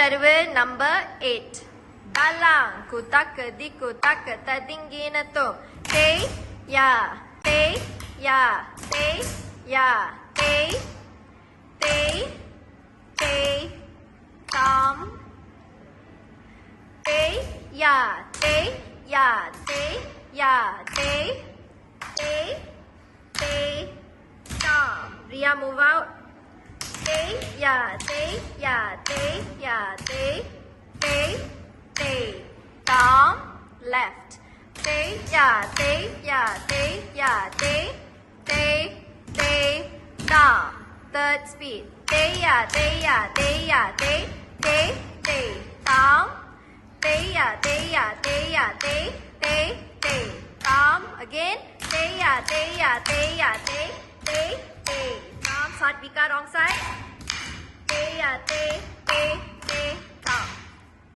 started with number 8. Dalang kutaka di kutaka tadingina to. Te ya te ya te ya te te te tam te ya te ya te ya te te te tam. Ria move out. Te ya te ya te ya te te te tam left. Te ya te ya te ya te te te tam. Third speed. Te ya te ya te ya te te te tam. Te ya te ya te ya te te te tam. Again. Te ya te ya te ya te te te tam. Start Vika wrong side. Te ya te